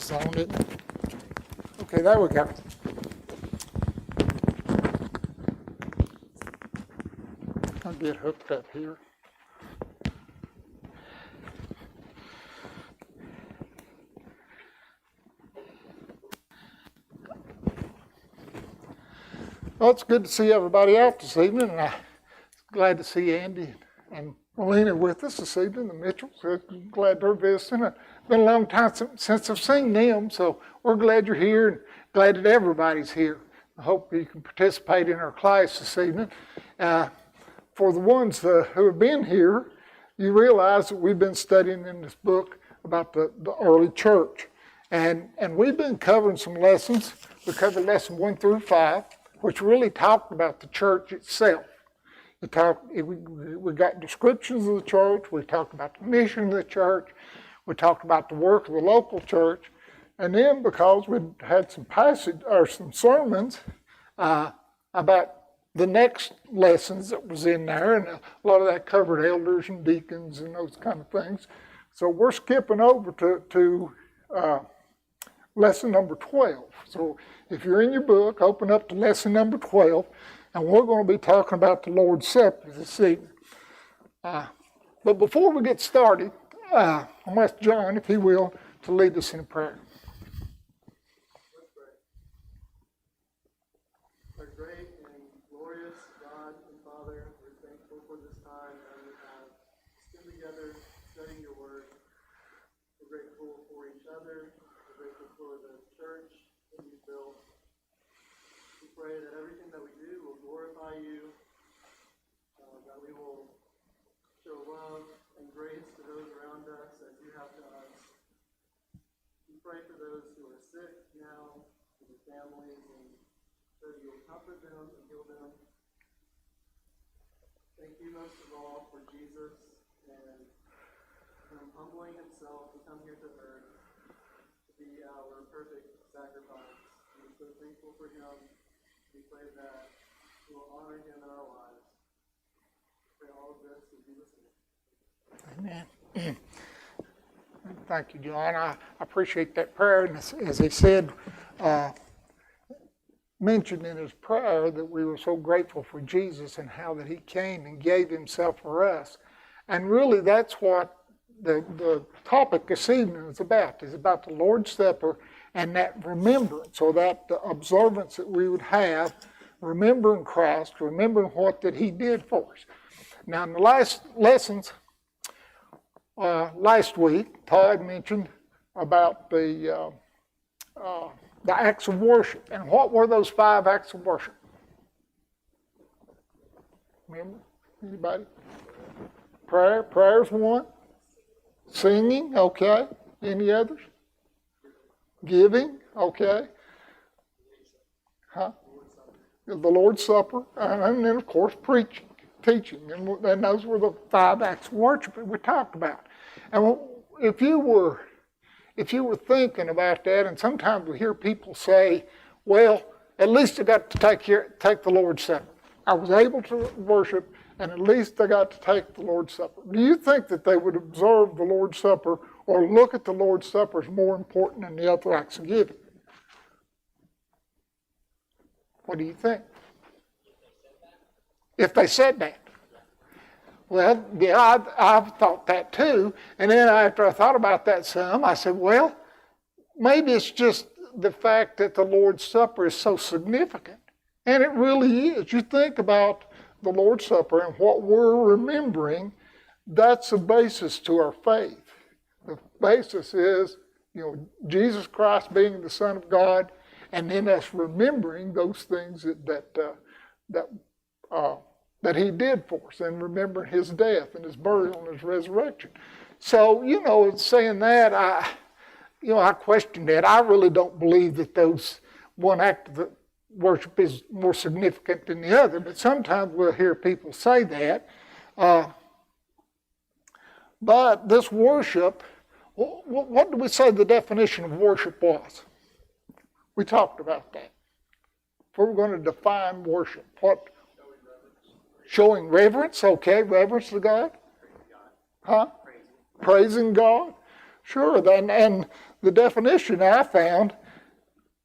this on it. Okay, there we go. I'll get hooked up here. Well, it's good to see everybody out this evening, and I'm glad to see Andy and Melina with us this evening, the Mitchells. Glad they're visiting. It's been a long time since I've seen them, so we're glad you're here and glad that everybody's here. I hope you can participate in our class this evening. For the ones who have been here, you realize that we've been studying in this book about the early church. And we've been covering some lessons. We covered lesson 1 through 5, which really talked about the church itself. We got descriptions of the church. We talked about the mission of the church. We talked about the work of the local church. And then because we had some sermons about the next lessons that was in there, and a lot of that covered elders and deacons and those kind of things. So we're skipping over to lesson number 12. So if you're in your book, open up to lesson number 12, and we're going to be talking about the Lord's Supper this evening. But before we get started, I'm going to ask John, if he will, to lead us in prayer. Our great and glorious God and Father, we're thankful for this time that we have spent together studying your word. We're grateful for each other. We're grateful for the church that you built. We pray that everything that we do will glorify you, that we will show love and grace to those around us as you have to us. We pray for those who are sick now, and their families, and that you will comfort them and heal them. Thank you most of all for Jesus and him humbling himself to come here to earth to be our perfect sacrifice. We're so thankful for him. We pray that we will honor him in our lives. We pray all of this in Jesus' name. Amen. Thank you, John. I appreciate that prayer. And as he said, mentioned in his prayer that we were so grateful for Jesus and how that he came and gave himself for us. And really that's what the topic this evening is about the Lord's Supper and that remembrance, or that observance that we would have, remembering Christ, remembering what that he did for us. Now in the last lessons, last week, Todd mentioned about the acts of worship. And what were those 5 acts of worship? Remember? Anybody? Prayer. Prayer's one. Singing. Okay. Any others? Giving. Okay. Huh? The Lord's Supper. And then, of course, preaching, teaching. And those were the 5 acts of worship that we talked about. And if you were thinking about that, and sometimes we hear people say, well, at least I got to take the Lord's Supper. I was able to worship, and at least I got to take the Lord's Supper. Do you think that they would observe the Lord's Supper or look at the Lord's Supper as more important than the other acts of giving? What do you think? If they said that. Well, yeah, I've thought that too. And then after I thought about that some, I said, well, maybe it's just the fact that the Lord's Supper is so significant. And it really is. You think about the Lord's Supper and what we're remembering, that's the basis to our faith. The basis is, Jesus Christ being the Son of God, and then us remembering those things that he did for us, and remembering his death and his burial and his resurrection. So, saying that, I question that. I really don't believe that those one act of worship is more significant than the other, but sometimes we'll hear people say that. But this worship, what do we say the definition of worship was? We talked about that. If we're going to define worship, what? Showing reverence, okay, reverence to God. Huh? Praising God. Sure, and the definition I found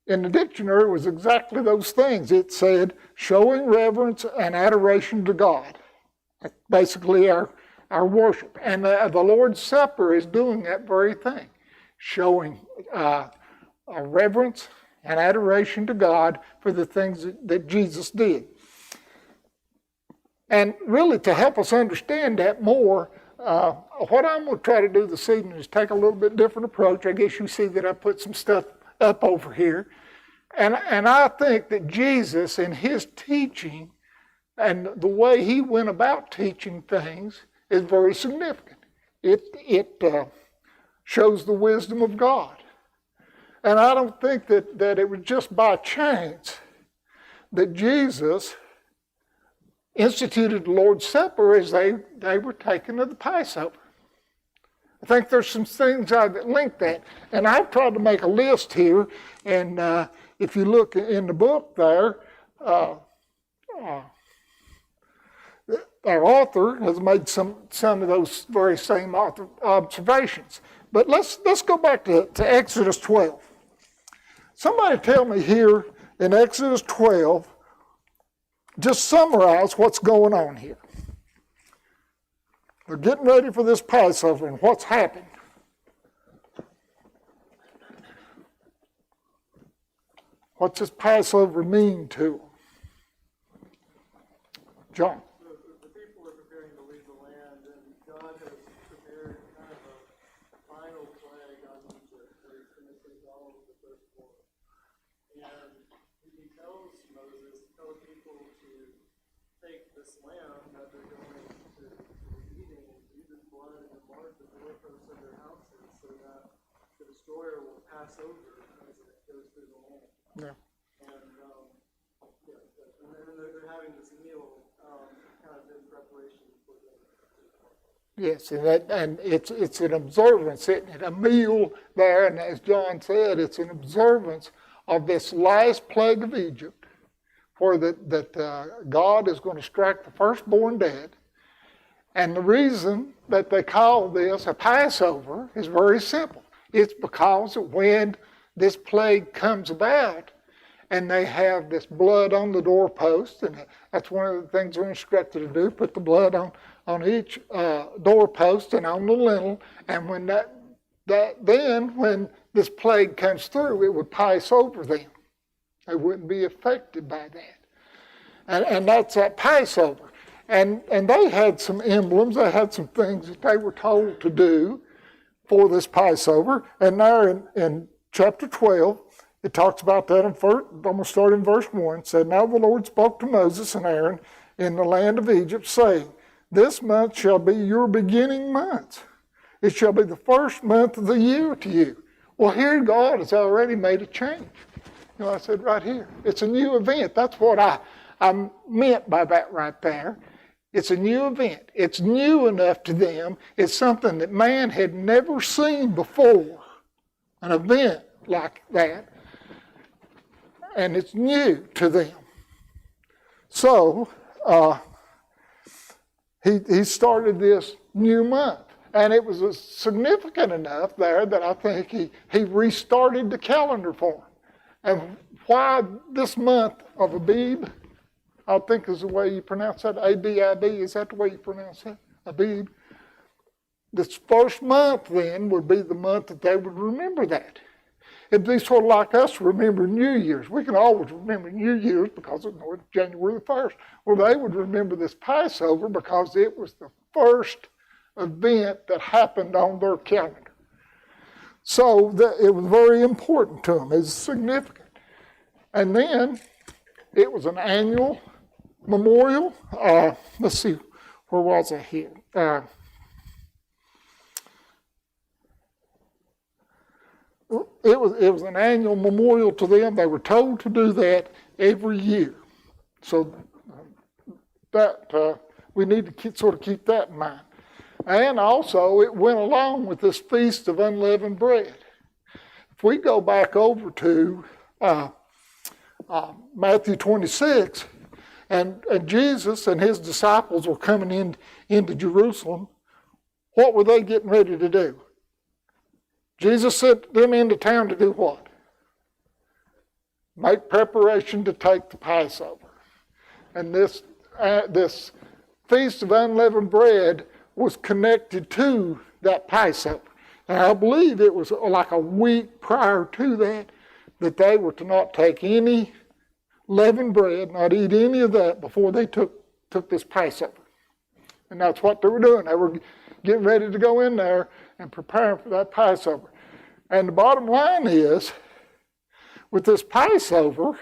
in the dictionary was exactly those things. It said, showing reverence and adoration to God. That's basically our worship. And the Lord's Supper is doing that very thing, showing a reverence and adoration to God for the things that Jesus did. And really, to help us understand that more, what I'm going to try to do this evening is take a little bit different approach. I guess you see that I put some stuff up over here. And I think that Jesus, in his teaching and the way he went about teaching things, is very significant. It shows the wisdom of God. And I don't think that it was just by chance that Jesus instituted the Lord's Supper as they were taken to the Passover. I think there's some things that link that. And I've tried to make a list here. And if you look in the book there, our author has made some of those very same observations. But let's go back to Exodus 12. Somebody tell me here in Exodus 12, just summarize what's going on here. They're getting ready for this Passover, and what's happened? What's this Passover mean to them? John. The people are preparing to leave the land, and God has prepared kind of a final plague on Egypt, where he's going to take all of the firstborn. And he tells Moses, tell the people to take this lamb that they're going to be eating and use its blood and mark the doorposts of their houses so that the destroyer will pass over as it goes through the land. Yeah. And then they're having this meal kind of in preparation for the. Yes, and it's an observance, isn't it? A meal there, and as John said, it's an observance of this last plague of Egypt, where that God is going to strike the firstborn dead. And the reason that they call this a Passover is very simple. It's because when this plague comes about, and they have this blood on the doorpost, and that's one of the things they're instructed to do, put the blood on each doorpost and on the lintel, and when when this plague comes through, it would pass over them. They wouldn't be affected by that. And that's that Passover. And they had some emblems, they had some things that they were told to do for this Passover, and there in chapter 12, it talks about that. I'm going to start in verse 1. It said, Now the Lord spoke to Moses and Aaron in the land of Egypt, saying, This month shall be your beginning month. It shall be the first month of the year to you. Well, here God has already made a change. You know, I said right here, it's a new event. That's what I meant by that right there. It's a new event. It's new enough to them. It's something that man had never seen before, an event like that. And it's new to them. So he started this new month. And it was significant enough there that I think he restarted the calendar for them. And why this month of Abib, I think is the way you pronounce that, A-B-I-B, is that the way you pronounce that, Abib? This first month then would be the month that they would remember that. It'd be sort of like us remembering New Year's. We can always remember New Year's because it's January the 1st. Well, they would remember this Passover because it was the first event that happened on their calendar. So it was very important to them. It was significant. And then it was an annual memorial. Let's see, where was I here? It was an annual memorial to them. They were told to do that every year. So that we need to sort of keep that in mind. And also, it went along with this Feast of Unleavened Bread. If we go back over to Matthew 26, and Jesus and his disciples were coming into Jerusalem, what were they getting ready to do? Jesus sent them into town to do what? Make preparation to take the Passover. And this Feast of Unleavened Bread was connected to that Passover. And I believe it was like a week prior to that they were to not take any leavened bread, not eat any of that before they took this Passover. And that's what they were doing. They were getting ready to go in there and preparing for that Passover. And the bottom line is, with this Passover,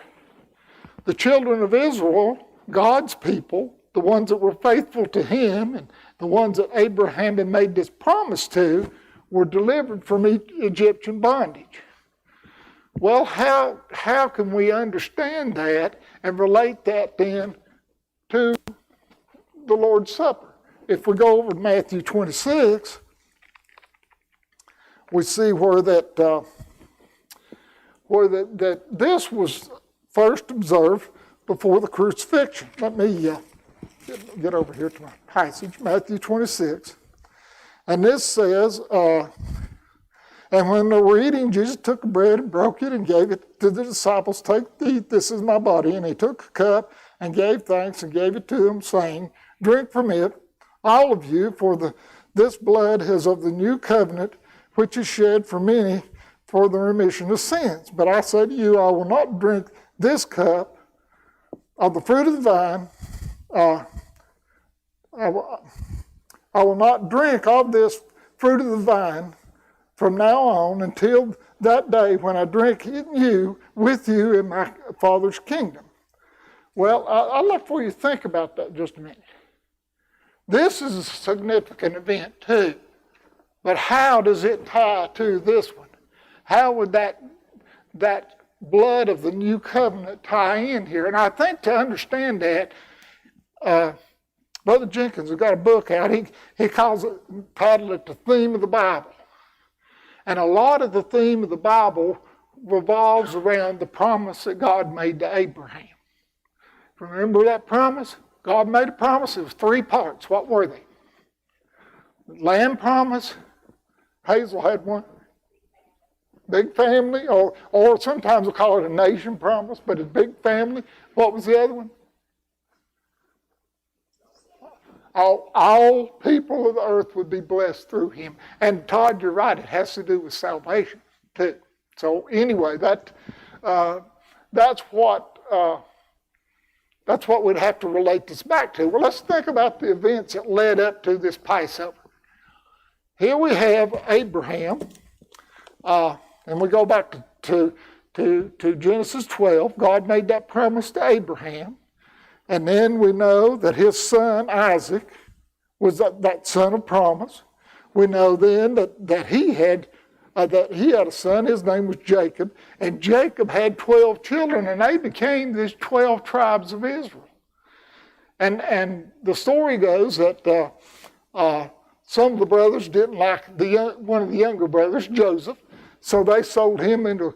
the children of Israel, God's people, the ones that were faithful to him and the ones that Abraham had made this promise to, were delivered from Egyptian bondage. Well, how can we understand that and relate that then to the Lord's Supper? If we go over to Matthew 26, we see where that this was first observed before the crucifixion. Let me get over here to my passage, Matthew 26. And this says, and when they were eating, Jesus took the bread and broke it and gave it to the disciples. Take, eat, this is my body. And he took a cup and gave thanks and gave it to them, saying, drink from it, all of you, for this blood is of the new covenant, which is shed for many for the remission of sins. But I say to you, I will not drink this cup of the fruit of the vine. I will not drink of this fruit of the vine from now on until that day when I drink with you in my Father's kingdom. Well, I'd like for you to think about that just a minute. This is a significant event too, but how does it tie to this one? How would that blood of the new covenant tie in here? And I think to understand that, Brother Jenkins has got a book out. He calls it, titled it, The Theme of the Bible. And a lot of the theme of the Bible revolves around the promise that God made to Abraham. Remember that promise? God made a promise. It was 3 parts. What were they? Land promise. Hazel had one. Big family, or sometimes we'll call it a nation promise, but a big family. What was the other one? All people of the earth would be blessed through him. And Todd, you're right, it has to do with salvation too. So anyway, that's what we'd have to relate this back to. Well, let's think about the events that led up to this Passover. Here we have Abraham, and we go back to Genesis 12. God made that promise to Abraham. And then we know that his son Isaac was that son of promise. We know then that he had a son. His name was Jacob, and Jacob had 12 children, and they became these 12 tribes of Israel. And the story goes that some of the brothers didn't like one of the younger brothers, Joseph, so they sold him to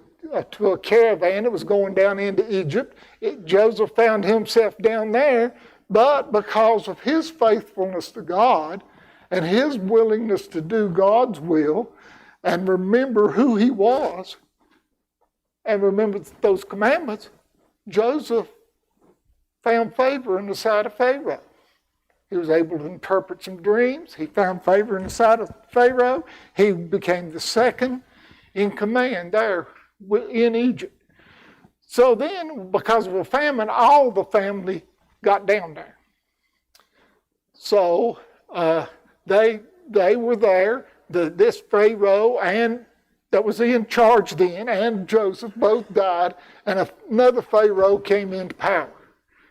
a caravan that was going down into Egypt. Joseph found himself down there, but because of his faithfulness to God and his willingness to do God's will and remember who he was and remember those commandments, Joseph found favor in the sight of Pharaoh. He was able to interpret some dreams. He found favor in the sight of Pharaoh. He became the second in command there in Egypt. So then, because of a famine, all the family got down there. So they were there. This Pharaoh and that was in charge then, and Joseph both died, and another Pharaoh came into power.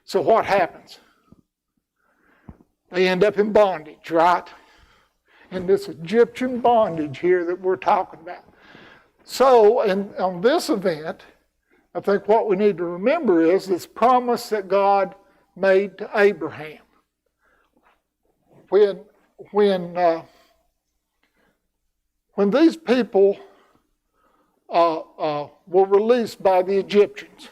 So what happens? They end up in bondage, right? In this Egyptian bondage here that we're talking about. So, on this event, I think what we need to remember is this promise that God made to Abraham. When these people were released by the Egyptians,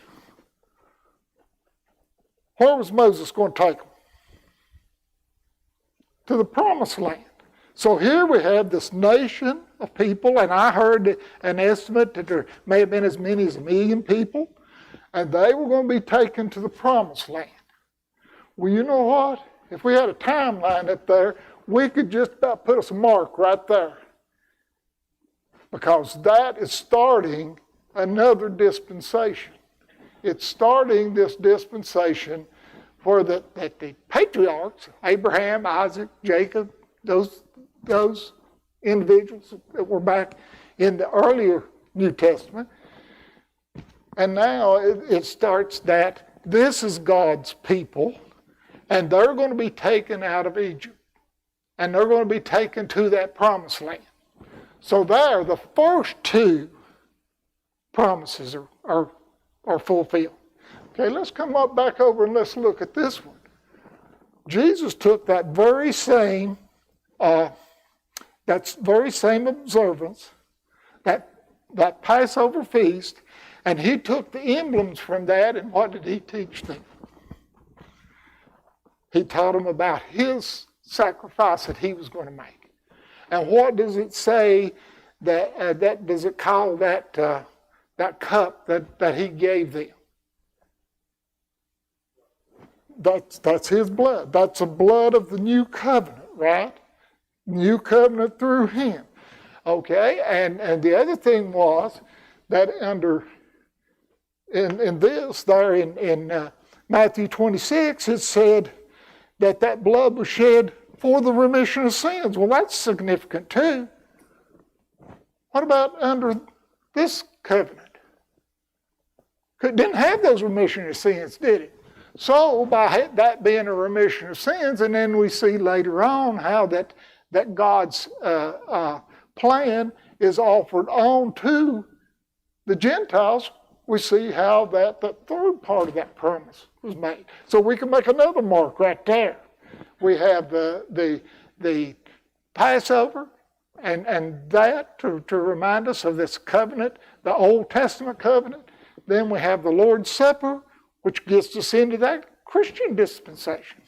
where was Moses going to take them? To the promised land. So here we have this nation of people, and I heard an estimate that there may have been as many as 1 million people, and they were going to be taken to the promised land. Well, you know what? If we had a timeline up there, we could just about put us a mark right there. Because that is starting another dispensation. It's starting this dispensation where that the patriarchs, Abraham, Isaac, Jacob, those individuals that were back in the earlier New Testament, and now it starts that this is God's people, and they're going to be taken out of Egypt, and they're going to be taken to that promised land. So there, the first two promises are fulfilled. Okay, let's come up back over and let's look at this one. Jesus took that very same observance, that Passover feast, and he took the emblems from that, and what did he teach them? He taught them about his sacrifice that he was going to make. And what does it say that does it call that cup that he gave them? That's his blood. That's the blood of the new covenant, right? New covenant through him. Okay, and the other thing was that in this there in Matthew 26, it said that blood was shed for the remission of sins. Well, that's significant too. What about under this covenant? It didn't have those remission of sins, did it? So by that being a remission of sins, and then we see later on how that God's plan is offered on to the Gentiles, we see how that third part of that promise was made. So we can make another mark right there. We have the Passover and that to remind us of this covenant, the Old Testament covenant. Then we have the Lord's Supper, which gets us into that Christian dispensation.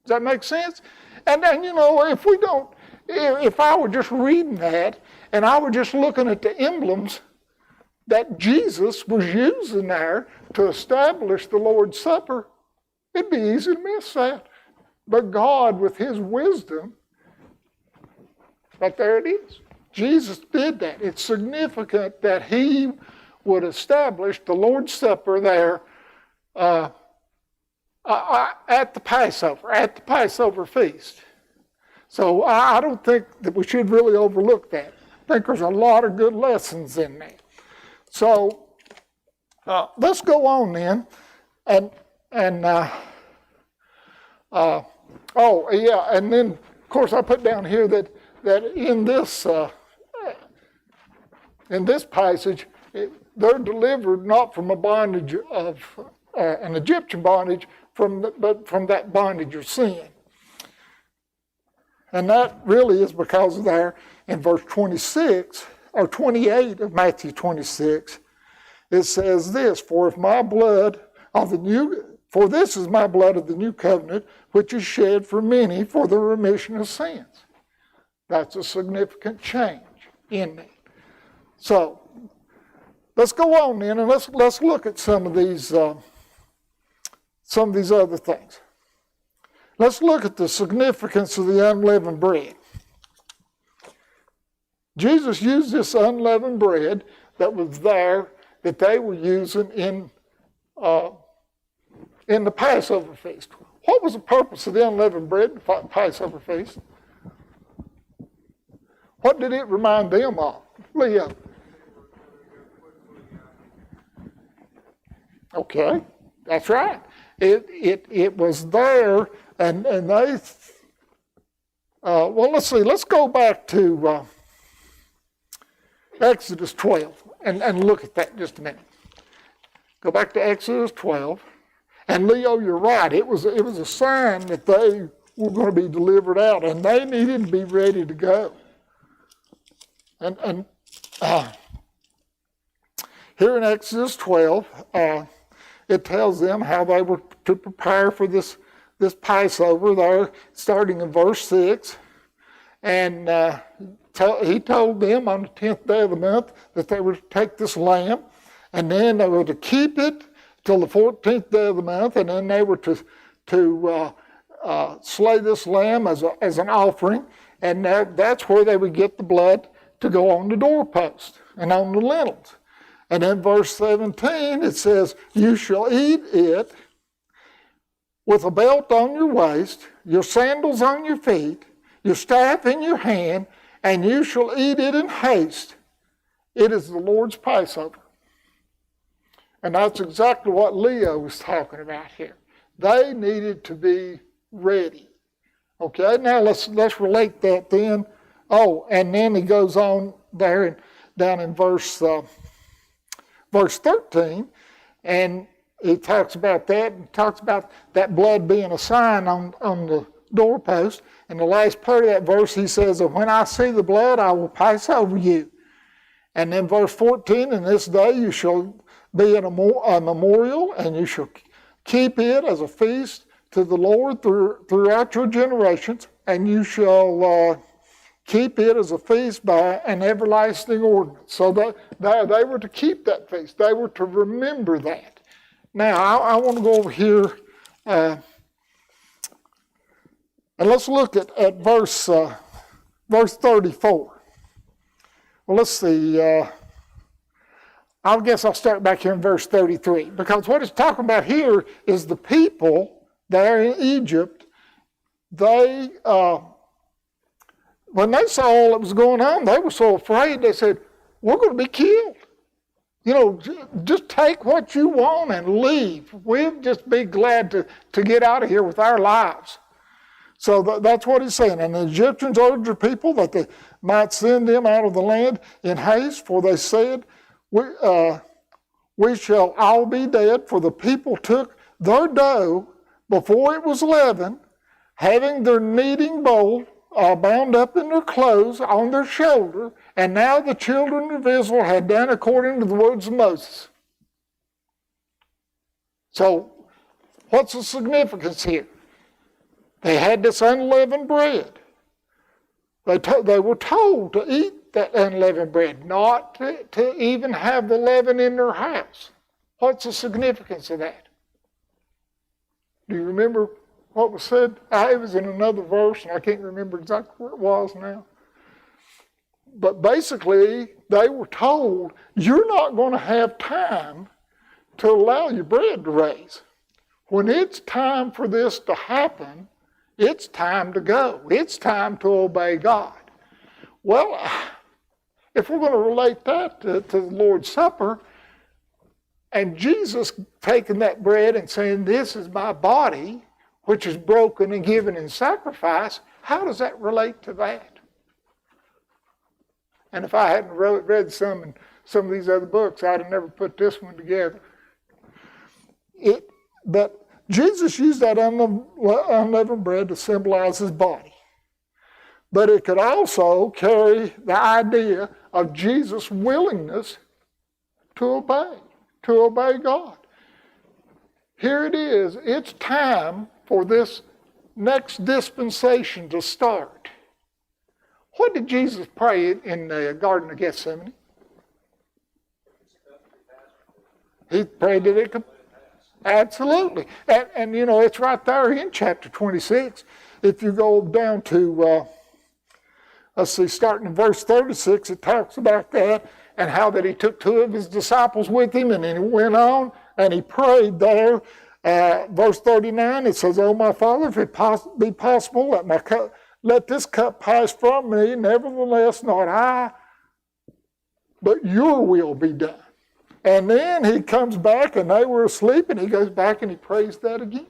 Does that make sense? And then, if I were just reading that and I were just looking at the emblems that Jesus was using there to establish the Lord's Supper, it'd be easy to miss that. But God, with his wisdom, right there it is. Jesus did that. It's significant that he would establish the Lord's Supper there at the Passover feast. So I don't think that we should really overlook that. I think there's a lot of good lessons in there. So let's go on then, and then of course I put down here that in this passage they're delivered not from a bondage of an Egyptian bondage, but from that bondage of sin. And that really is because there in verse 26 or 28 of Matthew 26, it says this: For this is my blood of the new covenant, which is shed for many for the remission of sins. That's a significant change in that. So let's go on then, and let's look at some of these other things. Let's look at the significance of the unleavened bread. Jesus used this unleavened bread that was there, that they were using in the Passover feast. What was the purpose of the unleavened bread in the Passover feast? What did it remind them of? Leo. Okay, that's right. It was there, and they. Let's see. Let's go back to Exodus 12 and look at that just a minute. Go back to Exodus 12, and Leo, you're right. It was a sign that they were going to be delivered out, and they needed to be ready to go. And here in Exodus 12, it tells them how they were to prepare for this Passover there, starting in verse 6. And he told them on the 10th day of the month that they were to take this lamb, and then they were to keep it till the 14th day of the month, and then they were to slay this lamb as an offering, and that's where they would get the blood to go on the doorpost and on the lintels. And in verse 17 it says, "You shall eat it with a belt on your waist, your sandals on your feet, your staff in your hand, and you shall eat it in haste. It is the Lord's Passover." And that's exactly what Leo was talking about here. They needed to be ready. Okay, now let's relate that then. Oh, and then he goes on there and down in verse 13, and he talks about that, and talks about that blood being a sign on the doorpost. And the last part of that verse, he says, "And when I see the blood, I will pass over you." And then verse 14, "And this day you shall be a memorial, and you shall keep it as a feast to the Lord throughout your generations, and you shall keep it as a feast by an everlasting ordinance." So they were to keep that feast. They were to remember that. Now, I want to go over here, and let's look at verse 34. Well, let's see. I guess I'll start back here in verse 33, because what it's talking about here is the people there in Egypt. They, when they saw all that was going on, they were so afraid. They said, "We're going to be killed. Just take what you want and leave. We'll just be glad to get out of here with our lives." So that's what he's saying. "And the Egyptians ordered the people that they might send them out of the land in haste, for they said, we shall all be dead. For the people took their dough before it was leavened, having their kneading bowl bound up in their clothes on their shoulder, and now the children of Israel had done according to the words of Moses." So, what's the significance here? They had this unleavened bread. They were told to eat that unleavened bread, not to even have the leaven in their house. What's the significance of that? Do you remember what was said? It was in another verse, and I can't remember exactly where it was now. But basically, they were told, you're not going to have time to allow your bread to raise. When it's time for this to happen, it's time to go. It's time to obey God. Well, if we're going to relate that to the Lord's Supper, and Jesus taking that bread and saying, "This is my body, which is broken and given in sacrifice," how does that relate to that? And if I hadn't read some of these other books, I'd have never put this one together. But Jesus used that unleavened bread to symbolize his body. But it could also carry the idea of Jesus' willingness to obey God. Here it is. It's time for this next dispensation to start. What did Jesus pray in the Garden of Gethsemane? He prayed that it could. Absolutely. And it's right there in chapter 26. If you go down to, starting in verse 36, it talks about that and how that he took two of his disciples with him, and then he went on and he prayed there. Verse 39, it says, "Oh, my Father, if it be possible, let this cup pass from me. Nevertheless, not I, but your will be done." And then he comes back, and they were asleep, and he goes back and he prays that again.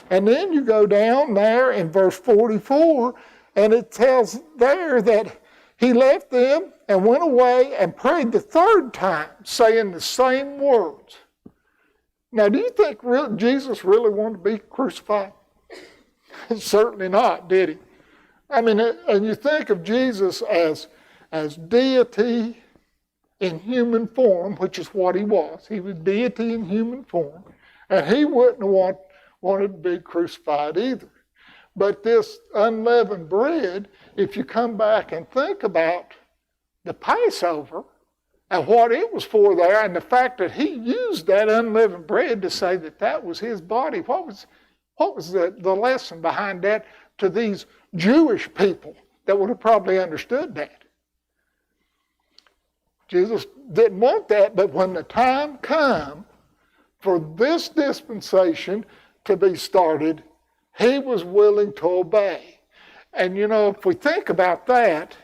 And then you go down there in verse 44, and it tells there that he left them and went away and prayed the third time, saying the same words. Now, do you think Jesus really wanted to be crucified? Certainly not, did he? I mean, and you think of Jesus as deity in human form, which is what he was. He was deity in human form, and he wouldn't have wanted to be crucified either. But this unleavened bread, if you come back and think about the Passover and what it was for there, and the fact that he used that unleavened bread to say that that was his body, what was the lesson behind that to these Jewish people that would have probably understood that? Jesus didn't want that, but when the time come for this dispensation to be started, he was willing to obey. And if we think about that,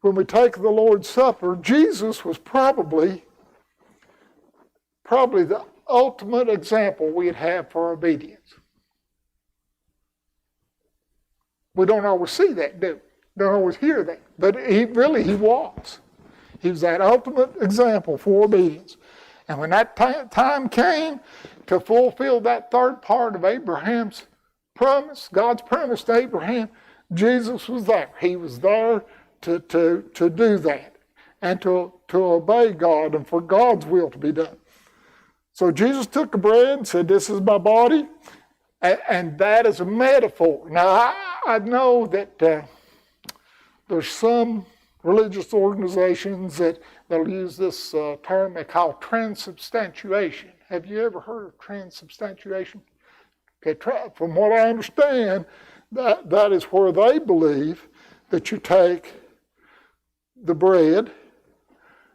when we take the Lord's Supper, Jesus was probably the ultimate example we'd have for obedience. We don't always see that, do we? Don't always hear that. But he was. He was that ultimate example for obedience. And when that time came to fulfill that third part of Abraham's promise, God's promise to Abraham, Jesus was there. He was there to do that and to obey God and for God's will to be done. So Jesus took the bread and said, "This is my body," and that is a metaphor. Now, I know that there's some religious organizations that they'll use this term they call transubstantiation. Have you ever heard of transubstantiation? Okay, from what I understand, that is where they believe that you take the bread,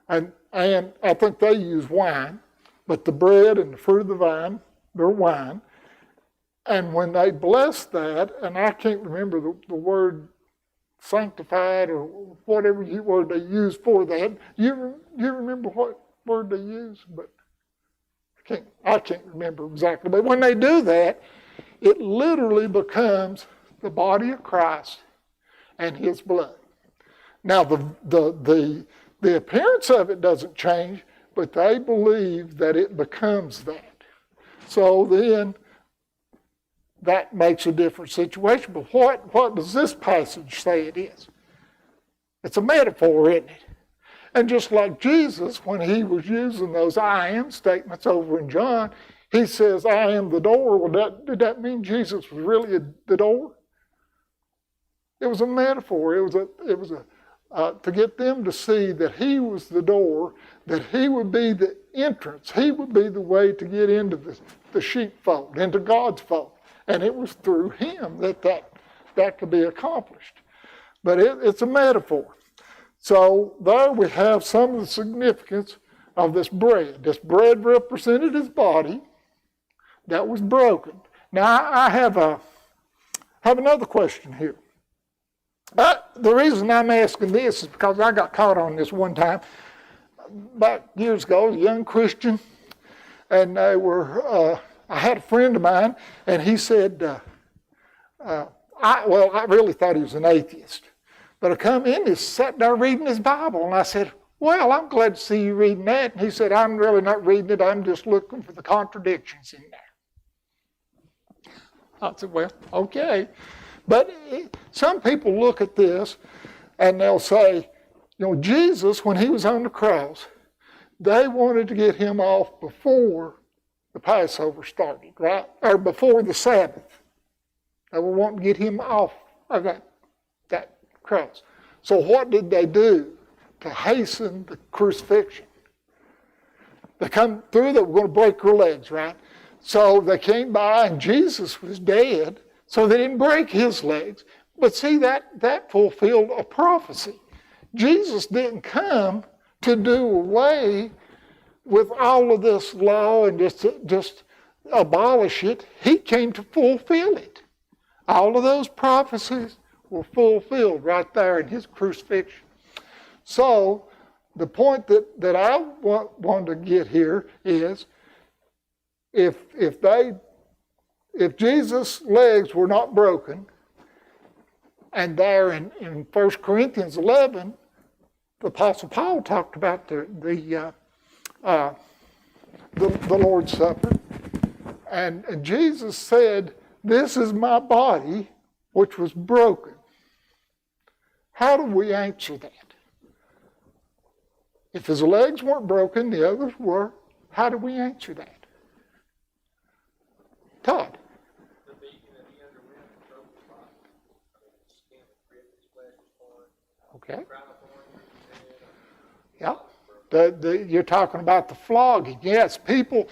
and I think they use wine, but the bread and the fruit of the vine, they're wine. And when they bless that, and I can't remember the word sanctified or whatever word they use for that. You remember what word they use? But I can't remember exactly. But when they do that, it literally becomes the body of Christ and his blood. Now the appearance of it doesn't change, but they believe that it becomes that. So then that makes a different situation. But what does this passage say it is? It's a metaphor, isn't it? And just like Jesus, when he was using those I am statements over in John, he says, "I am the door." Well, did that mean Jesus was really the door? It was a metaphor. It was to get them to see that he was the door, that he would be the entrance. He would be the way to get into the sheepfold, into God's fold. And it was through him that could be accomplished. But it's a metaphor. So there we have some of the significance of this bread. This bread represented his body that was broken. Now I have another question here. The reason I'm asking this is because I got caught on this one time about years ago, a young Christian, and they were. I had a friend of mine, and he said, I really thought he was an atheist. But I come in, he sat there reading his Bible, and I said, "Well, I'm glad to see you reading that." And he said, "I'm really not reading it, I'm just looking for the contradictions in there." I said, "Well, okay." But some people look at this, and they'll say, Jesus, when he was on the cross, they wanted to get him off before the Passover started, right? Or before the Sabbath. They were wanting to get him off of that cross. So what did they do to hasten the crucifixion? They come through, they were going to break her legs, right? So they came by and Jesus was dead, so they didn't break his legs. But see, that fulfilled a prophecy. Jesus didn't come to do away with all of this law and just abolish it. He came to fulfill it. All of those prophecies were fulfilled right there in his crucifixion. So the point that I want to get here is if Jesus' legs were not broken, and there in 1 Corinthians 11, the Apostle Paul talked about the Lord's Supper. And Jesus said, "This is my body, which was broken." How do we answer that? If his legs weren't broken, the others were, how do we answer that? Todd? The beating that he underwent. Okay. Yeah. You're talking about the flogging. Yes, people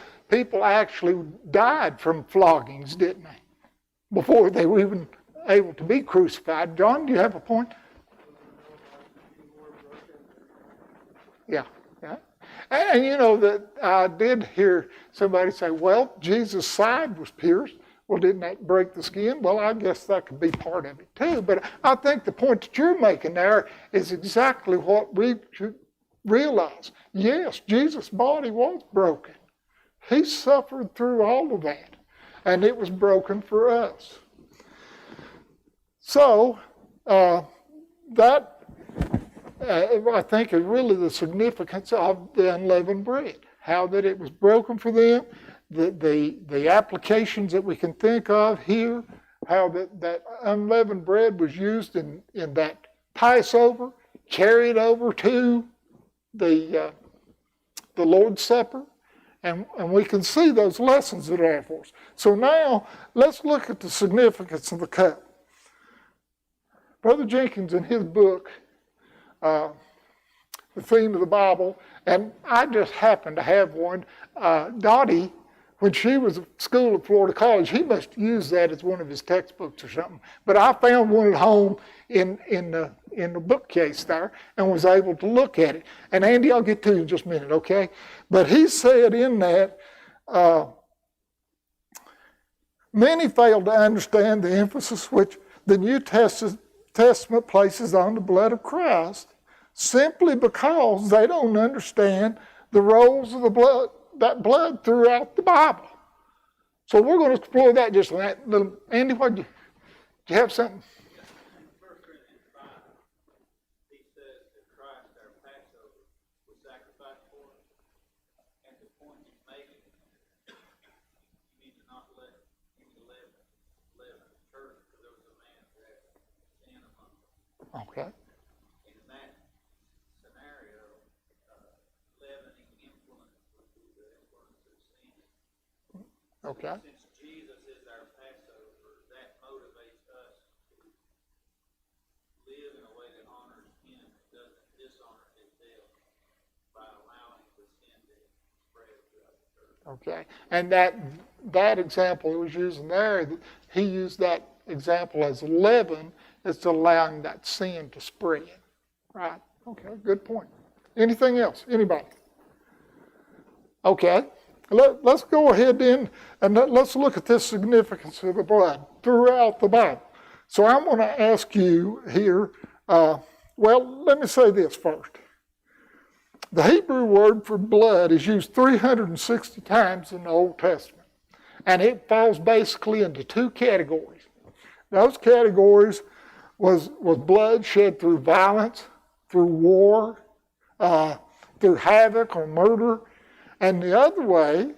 actually died from floggings, didn't they? Before they were even able to be crucified. John, do you have a point? Yeah. Yeah. And you know that I did hear somebody say, well, Jesus' side was pierced. Well, didn't that break the skin? Well, I guess that could be part of it too. But I think the point that you're making there is exactly what we should realize. Yes, Jesus' body was broken. He suffered through all of that. And it was broken for us. So, that I think is really the significance of the unleavened bread. How that it was broken for them, the applications that we can think of here, how that unleavened bread was used in that Passover, carried over to the Lord's Supper, and we can see those lessons that are there for us. So now, let's look at the significance of the cup. Brother Jenkins, in his book, The Theme of the Bible, and I just happened to have one. Dottie, when she was at school at Florida College, he must use that as one of his textbooks or something. But I found one at home in the bookcase there and was able to look at it. And Andy, I'll get to you in just a minute, okay? But he said in that, many fail to understand the emphasis which the New Testament places on the blood of Christ simply because they don't understand the roles of the blood, that blood throughout the Bible. So we're going to explore that just a little. Andy, did you have something? Okay. In that scenario, leavening influence would be the influence of sin. Okay. Since Jesus is our Passover, that motivates us to live in a way that honors Him and doesn't dishonor His death by allowing the sin to spread throughout the church. Okay. And that example he was using there, he used that example as leaven. It's allowing that sin to spread. Right? Okay, good point. Anything else? Anybody? Okay. Let's go ahead then and let's look at this significance of the blood throughout the Bible. So I'm going to ask you here, well, let me say this first. The Hebrew word for blood is used 360 times in the Old Testament. And it falls basically into two categories. Those categories was blood shed through violence, through war, through havoc or murder. And the other way,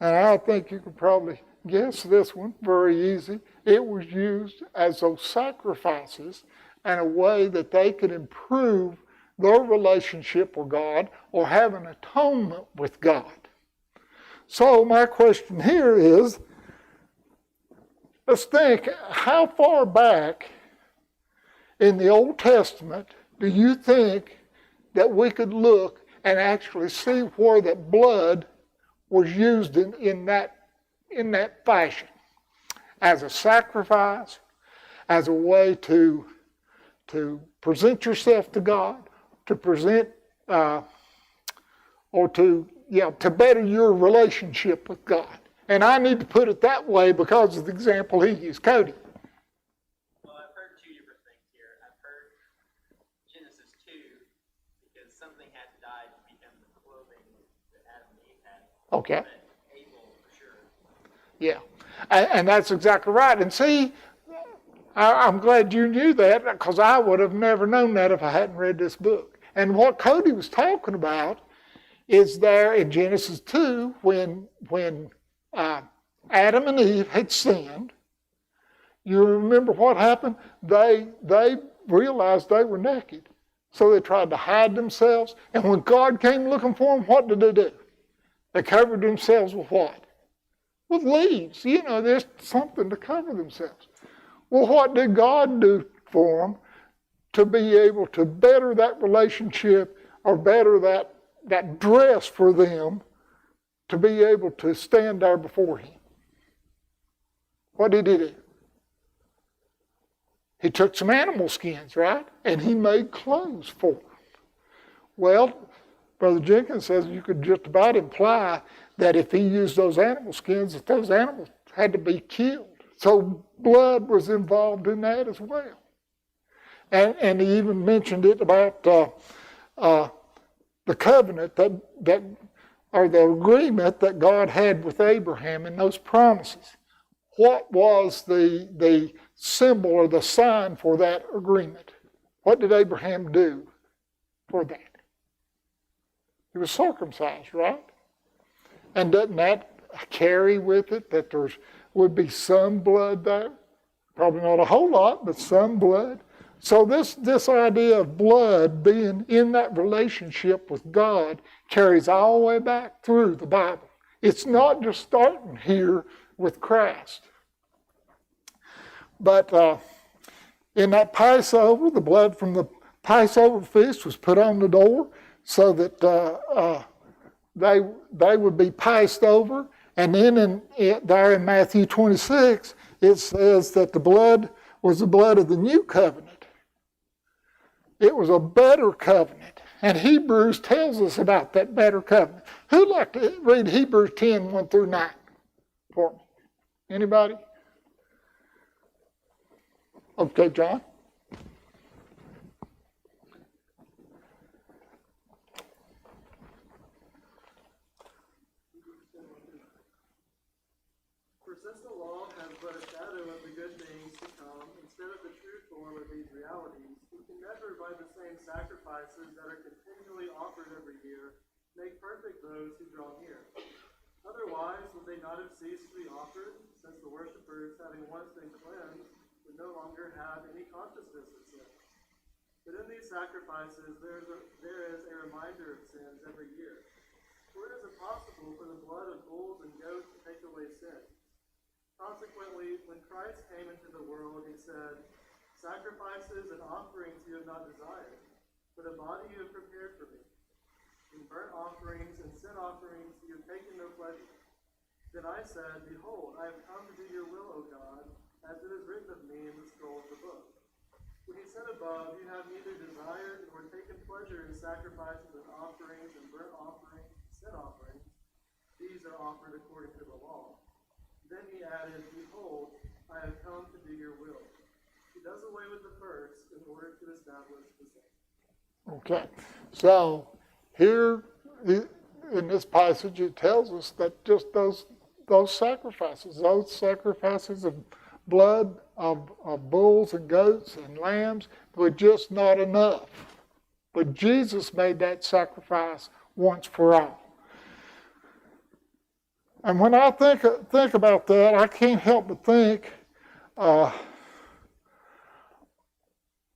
and I think you could probably guess this one, very easy, it was used as those sacrifices and a way that they could improve their relationship with God or have an atonement with God. So my question here is, let's think, how far back in the Old Testament do you think that we could look and actually see where that blood was used in that fashion? As a sacrifice, as a way to present yourself to God, to present, or to better your relationship with God. And I need to put it that way because of the example he used. Cody. Well, I've heard two different things here. I've heard Genesis 2, because something had to die to become the clothing that Adam and Eve had. Okay. But Abel, for sure. Yeah. And that's exactly right. And see, I'm glad you knew that because I would have never known that if I hadn't read this book. And what Cody was talking about is there in Genesis 2 when Adam and Eve had sinned. You remember what happened? They realized they were naked. So they tried to hide themselves. And when God came looking for them, what did they do? They covered themselves with what? With leaves. You know, there's something to cover themselves. Well, what did God do for them to be able to better that relationship or better that dress for them to be able to stand there before him. What did he do? He took some animal skins, right? And he made clothes for them. Well, Brother Jenkins says you could just about imply that if he used those animal skins, that those animals had to be killed. So blood was involved in that as well. And he even mentioned it about the covenant that or the agreement that God had with Abraham and those promises. What was the symbol or the sign for that agreement? What did Abraham do for that? He was circumcised, right? And doesn't that carry with it that there would be some blood there? Probably not a whole lot, but some blood. So this idea of blood being in that relationship with God carries all the way back through the Bible. It's not just starting here with Christ. But in that Passover, the blood from the Passover feast was put on the door so that they would be passed over. And then there in Matthew 26, it says that the blood was the blood of the new covenant. It was a better covenant. And Hebrews tells us about that better covenant. Who'd like to read Hebrews 10, 1 through 9 for me? Anybody? Okay, John. For since the law has but a shadow of the good things to come, instead of the true form of these realities, we can never, by the same sacrifices that are continually offered every year, make perfect those who draw near. Otherwise, would they not have ceased to be offered, since the worshippers, having once been cleansed, would no longer have any consciousness of sin? But in these sacrifices, there is a reminder of sins every year. For it is impossible for the blood of bulls and goats to take away sin. Consequently, when Christ came into the world, he said, "Sacrifices and offerings you have not desired, but a body you have prepared for me. In burnt offerings and sin offerings you have taken no pleasure. Then I said, Behold, I have come to do your will, O God, as it is written of me in the scroll of the book." When he said above, "You have neither desired nor taken pleasure in sacrifices and offerings and burnt offerings and sin offerings, these are offered according to the law." Then he added, "Behold, I have come to do your will." He does away with the first in order to establish the second. Okay, so here in this passage it tells us that just those sacrifices of blood of bulls and goats and lambs were just not enough. But Jesus made that sacrifice once for all. And when I think about that, I can't help but think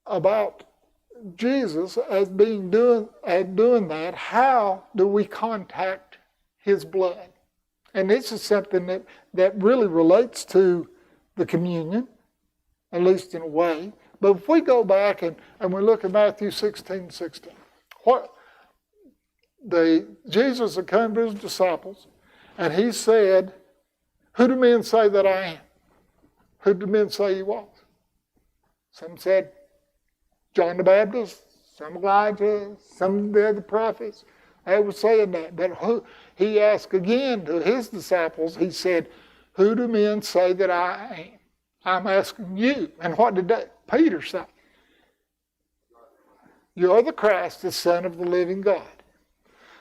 about Jesus as doing that. How do we contact his blood? And this is something that really relates to the communion, at least in a way. But if we go back and we look at Matthew 16:16, Jesus had come to his disciples, and he said, "Who do men say that I am? Who do men say he was?" Some said John the Baptist, some Elijah, some of the other prophets. They were saying that. But he asked again to his disciples, he said, "Who do men say that I am?" I'm asking you. And what did Peter say? "You're the Christ, the Son of the living God."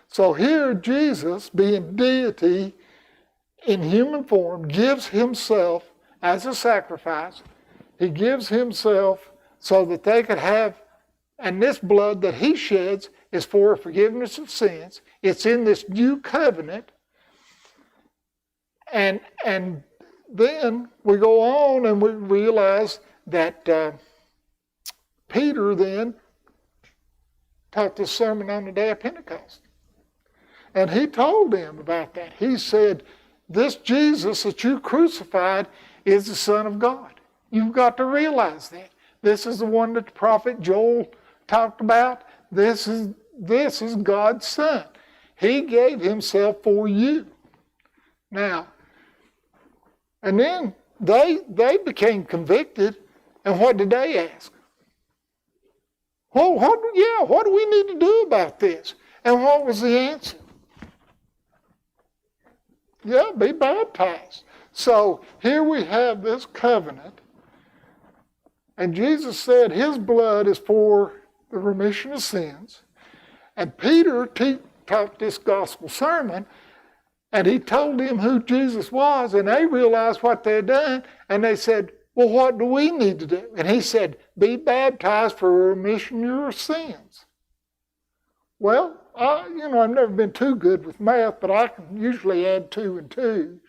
So here Jesus, being deity in human form, gives himself as a sacrifice. He gives himself so that they could have, and this blood that he sheds is for forgiveness of sins. It's in this new covenant. And then we go on and we realize that Peter then taught this sermon on the day of Pentecost. And he told them about that. He said, "This Jesus that you crucified is the Son of God." You've got to realize that. This is the one that the prophet Joel talked about. This is God's Son. He gave himself for you. Now, and then they became convicted, and what did they ask? Well, what do we need to do about this? And what was the answer? Yeah, be baptized. So here we have this covenant, and Jesus said his blood is for the remission of sins. And Peter taught this gospel sermon, and he told them who Jesus was, and they realized what they had done, and they said, well, what do we need to do? And he said, be baptized for remission of your sins. Well, I've never been too good with math, but I can usually add 2 and 2.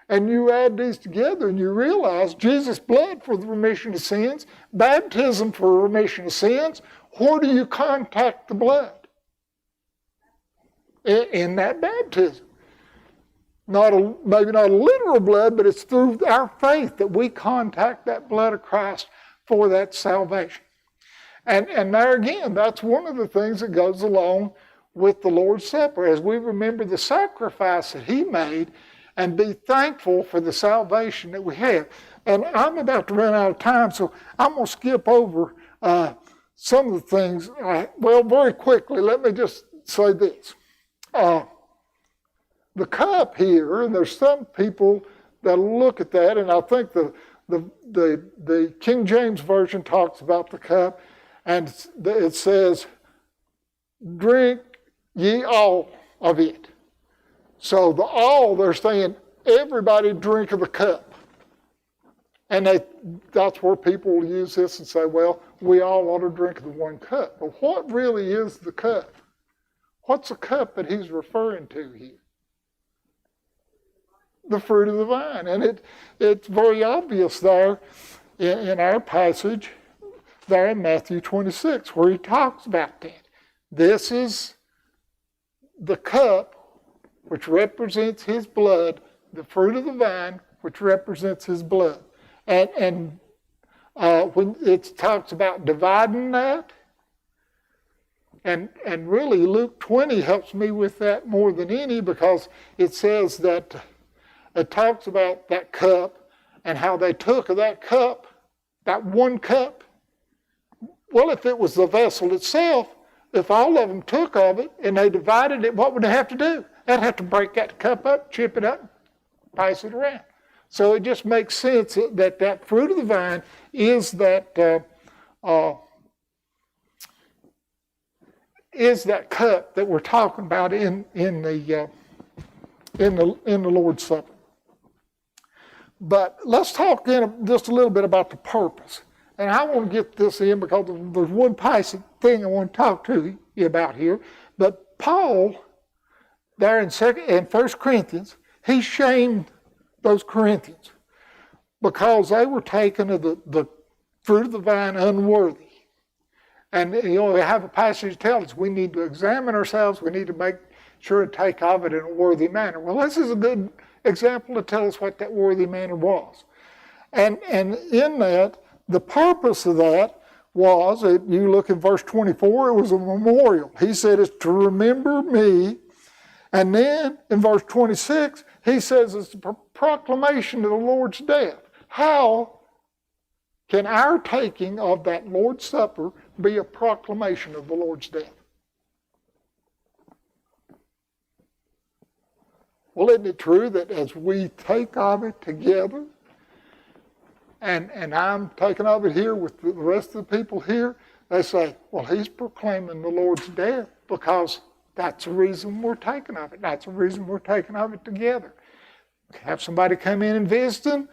And you add these together and you realize Jesus' blood for the remission of sins, baptism for remission of sins. Where do you contact the blood? In that baptism. Maybe not a literal blood, but it's through our faith that we contact that blood of Christ for that salvation. And there again, that's one of the things that goes along with the Lord's Supper, as we remember the sacrifice that he made and be thankful for the salvation that we have. And I'm about to run out of time, so I'm going to skip over some of the things. Very quickly, let me just say this. The cup here, and there's some people that look at that, and I think the King James Version talks about the cup, and it says, drink ye all of it. So the all, they're saying, everybody drink of the cup. And that's where people will use this and say, well, we all ought to drink of the one cup. But what really is the cup? What's the cup that he's referring to here? The fruit of the vine. And it's very obvious there in our passage there in Matthew 26 where he talks about that. This is the cup which represents his blood, the fruit of the vine which represents his blood. And when it talks about dividing that, and really Luke 20 helps me with that more than any, because it says that it talks about that cup and how they took of that cup, that one cup. Well, if it was the vessel itself, if all of them took of it and they divided it, what would they have to do? They'd have to break that cup up, chip it up, pass it around. So it just makes sense that fruit of the vine is that cup that we're talking about in the Lord's Supper. But let's talk just a little bit about the purpose. And I want to get this in because there's one thing I want to talk to you about here. But Paul, there in 1 Corinthians, he shamed those Corinthians because they were taken of the fruit of the vine unworthy. And we have a passage that tells us we need to examine ourselves, we need to make sure to take of it in a worthy manner. Well, this is a good example to tell us what that worthy manner was. And in that, the purpose of that was, if you look at verse 24, it was a memorial. He said it's to remember me. And then in verse 26, he says it's a proclamation of the Lord's death. How can our taking of that Lord's Supper be a proclamation of the Lord's death? Well, isn't it true that as we take of it together, and I'm taking of it here with the rest of the people here, they say, well, he's proclaiming the Lord's death because that's the reason we're taking of it. That's the reason we're taking of it together. Have somebody come in and visit them,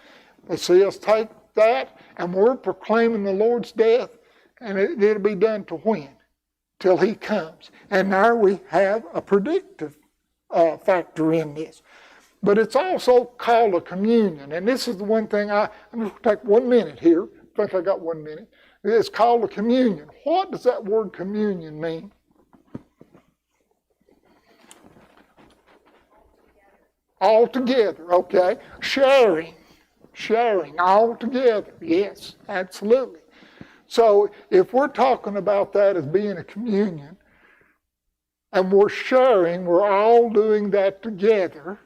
they see us take that, and we're proclaiming the Lord's death, and it'll be done to when? Till he comes. And there we have a predictive factor in this. But it's also called a communion. And this is the one thing I'm going to take 1 minute here. I think I got 1 minute. It's called a communion. What does that word communion mean? All together, okay. Sharing all together. Yes, absolutely. So if we're talking about that as being a communion, and we're sharing, we're all doing that together,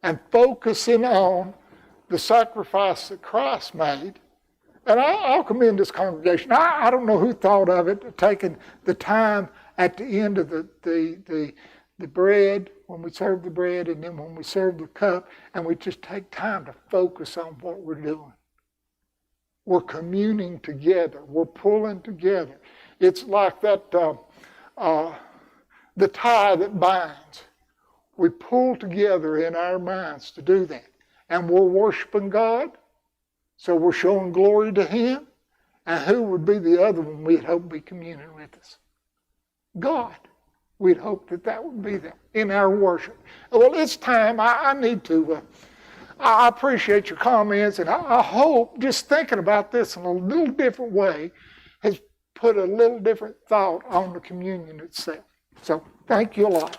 and focusing on the sacrifice that Christ made. And I'll commend this congregation. I don't know who thought of it, taking the time at the end of the bread, when we serve the bread, and then when we serve the cup, and we just take time to focus on what we're doing. We're communing together. We're pulling together. It's like that, the tie that binds. We pull together in our minds to do that. And we're worshiping God, so we're showing glory to Him. And who would be the other one we'd hope be communing with us? God. We'd hope that would be that in our worship. Well, it's time. I need to, I appreciate your comments, and I hope just thinking about this in a little different way has put a little different thought on the communion itself. So thank you a lot.